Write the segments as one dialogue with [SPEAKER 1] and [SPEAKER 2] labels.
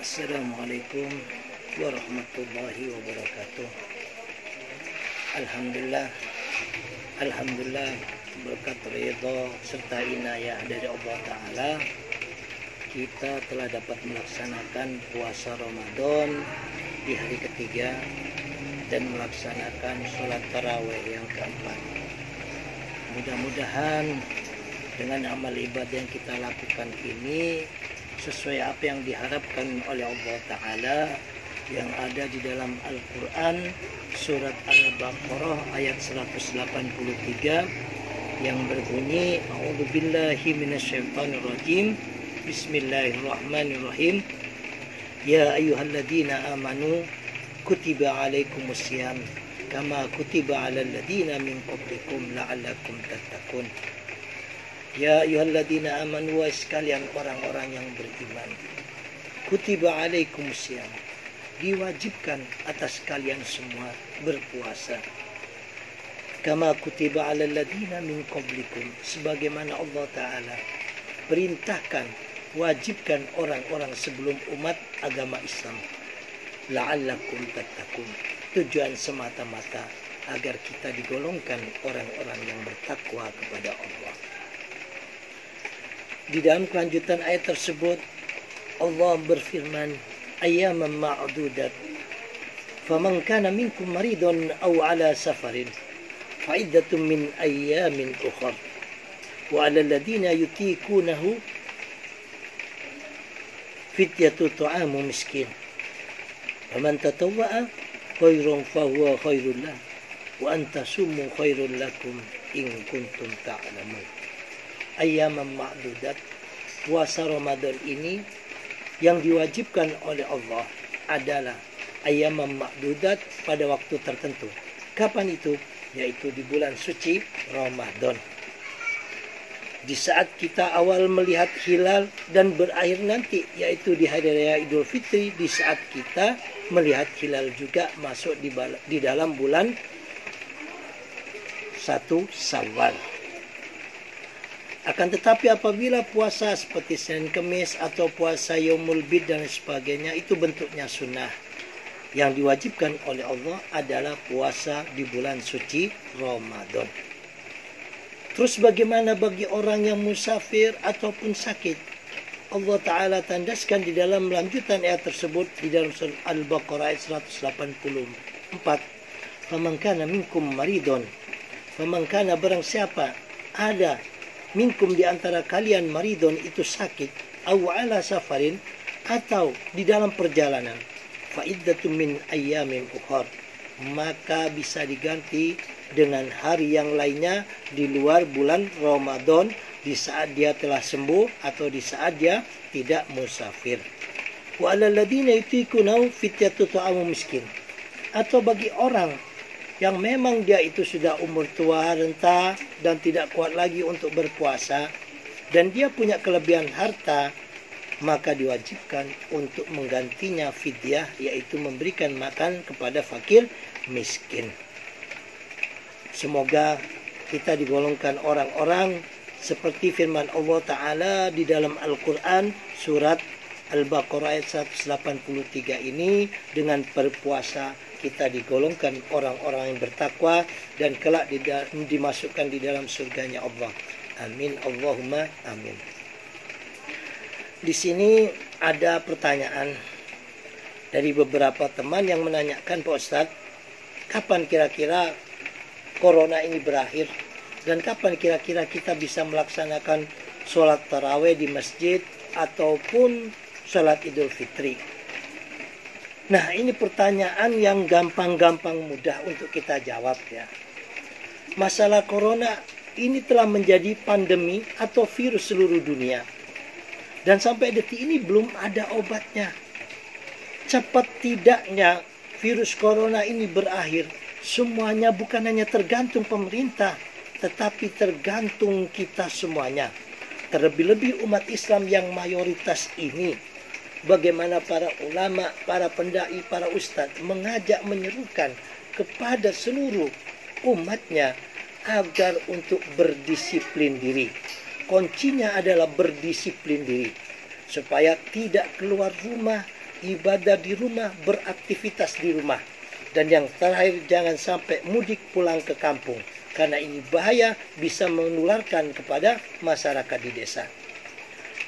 [SPEAKER 1] Assalamualaikum warahmatullahi wabarakatuh. Alhamdulillah berkat ridha serta inayah dari Allah Ta'ala, kita telah dapat melaksanakan puasa Ramadan di hari ketiga dan melaksanakan sholat tarawih yang keempat. Mudah-mudahan dengan amal ibadah yang kita lakukan ini sesuai apa yang diharapkan oleh Allah Ta'ala yang ada di dalam Al-Quran surat Al-Baqarah ayat 183 yang berbunyi A'udzubillahi minasyaitonirrajim, Bismillahirrahmanirrahim. Ya ayyuhalladzina amanu kutiba alaikumusiyam kama kutiba alal ladzina min qablikum la'allakum tattaqun. Ya ayyuhalladzina amanu, wa sekalian orang-orang yang beriman, kutiba alaikumusiyam, diwajibkan atas kalian semua berpuasa, kama kutiba alal ladzina min qablikum, sebagaimana Allah Ta'ala perintahkan, wajibkan orang-orang sebelum umat agama Islam, la'allakum tattaqun, tujuan semata-mata agar kita digolongkan orang-orang yang bertakwa kepada Allah. Di dalam kelanjutan ayat tersebut Allah berfirman, ayyaman ma'dudat, faman kana minkum maridun aw ala safarin fa iddatun min ayyamin ukhra wa 'alal ladzina yutiqunahu fidyatun ta'amu miskin faman tatawwa'a khairan fahuwa khairul lah wa an tasummu khairul lakum in kuntum ta'lamun. Ayyaman ma'dudat, puasa Ramadan ini yang diwajibkan oleh Allah adalah ayyaman ma'dudat, pada waktu tertentu. Kapan itu? Yaitu di bulan suci Ramadan. Di saat kita awal melihat hilal dan berakhir nanti, yaitu di hari raya Idul Fitri, di saat kita melihat hilal juga masuk di dalam bulan 1 Syawal. Akan tetapi apabila puasa seperti Senin Kemis atau puasa Yaumul Bid dan sebagainya, itu bentuknya sunnah. Yang diwajibkan oleh Allah adalah puasa di bulan suci Ramadan. Terus bagaimana bagi orang yang musafir ataupun sakit? Allah Ta'ala tandaskan di dalam lanjutan ayat tersebut di dalam surah Al-Baqarah ayat 184. Faman kana minkum maridun, faman kana, barang siapa ada minkum di antara kalian maridun, itu sakit, aw ala safarin, atau di dalam perjalanan, fa iddatun min ayyamin ukhar, maka bisa diganti dengan hari yang lainnya di luar bulan Ramadan, di saat dia telah sembuh atau di saat dia tidak musafir. Wa alal ladzina yutiqunahu fidyatun ta'amu miskin, atau bagi orang yang memang dia itu sudah umur tua, renta, dan tidak kuat lagi untuk berpuasa, dan dia punya kelebihan harta, maka diwajibkan untuk menggantinya fidyah, yaitu memberikan makan kepada fakir miskin. Semoga kita digolongkan orang-orang seperti firman Allah Ta'ala di dalam Al-Quran surat Al-Baqarah ayat 183 ini, dengan berpuasa kita digolongkan orang-orang yang bertakwa dan kelak dimasukkan di dalam surganya Allah. Amin, Allahumma amin. Di sini ada pertanyaan dari beberapa teman yang menanyakan, Pak Ustadz, kapan kira-kira corona ini berakhir dan kapan kira-kira kita bisa melaksanakan sholat tarawih di masjid ataupun sholat Idul Fitri? Nah, ini pertanyaan yang gampang-gampang mudah untuk kita jawab ya. Masalah corona ini telah menjadi pandemi atau virus seluruh dunia. Dan sampai detik ini belum ada obatnya. Cepat tidaknya virus corona ini berakhir, semuanya bukan hanya tergantung pemerintah, tetapi tergantung kita semuanya. Terlebih-lebih umat Islam yang mayoritas ini. Bagaimana para ulama, para pendai, para ustadz mengajak, menyerukan kepada seluruh umatnya agar untuk berdisiplin diri. Kuncinya adalah berdisiplin diri. supaya tidak keluar rumah ibadah di rumah, beraktivitas di rumah. Dan yang terakhir, jangan sampai mudik pulang ke kampung, karena ini bahaya, bisa menularkan kepada masyarakat di desa.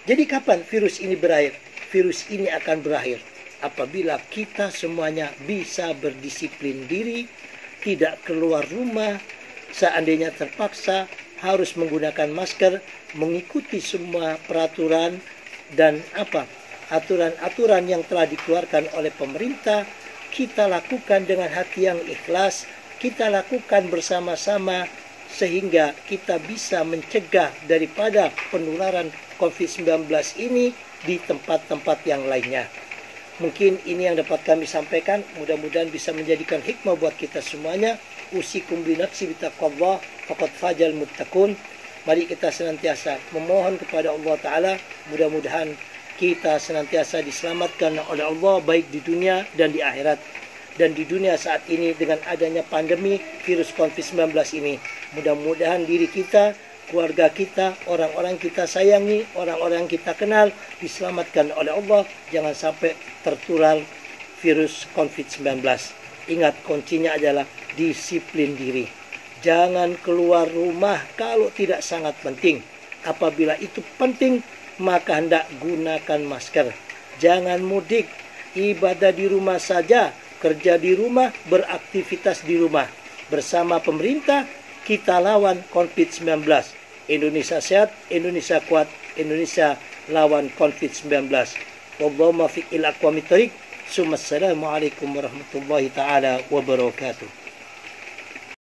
[SPEAKER 1] Jadi kapan virus ini berakhir? Virus ini akan berakhir apabila kita semuanya bisa berdisiplin diri, tidak keluar rumah, seandainya terpaksa harus menggunakan masker, mengikuti semua peraturan dan aturan-aturan yang telah dikeluarkan oleh pemerintah. Kita lakukan dengan hati yang ikhlas, kita lakukan bersama-sama sehingga kita bisa mencegah daripada penularan COVID-19 ini di tempat-tempat yang lainnya. Mungkin ini yang dapat kami sampaikan, mudah-mudahan bisa menjadikan hikmah buat kita semuanya. Usikum binafsi bitaqwallah faqad fajal muttaqun. Mari kita senantiasa memohon kepada Allah Ta'ala, mudah-mudahan kita senantiasa diselamatkan oleh Allah baik di dunia dan di akhirat. Dan di dunia saat ini dengan adanya pandemi virus COVID-19 ini, mudah-mudahan diri kita, keluarga kita, orang-orang kita sayangi, orang-orang kita kenal diselamatkan oleh Allah. Jangan sampai tertular virus COVID-19. Ingat, kuncinya adalah disiplin diri. Jangan keluar rumah kalau tidak sangat penting. Apabila itu penting, maka hendak gunakan masker. Jangan mudik, ibadah di rumah saja, kerja di rumah, beraktivitas di rumah. Bersama pemerintah, kita lawan COVID-19. Indonesia sehat, Indonesia kuat, Indonesia lawan COVID-19. Wallahumma fiqil aqwamit thariq. Assalamualaikum warahmatullahi taala wabarakatuh.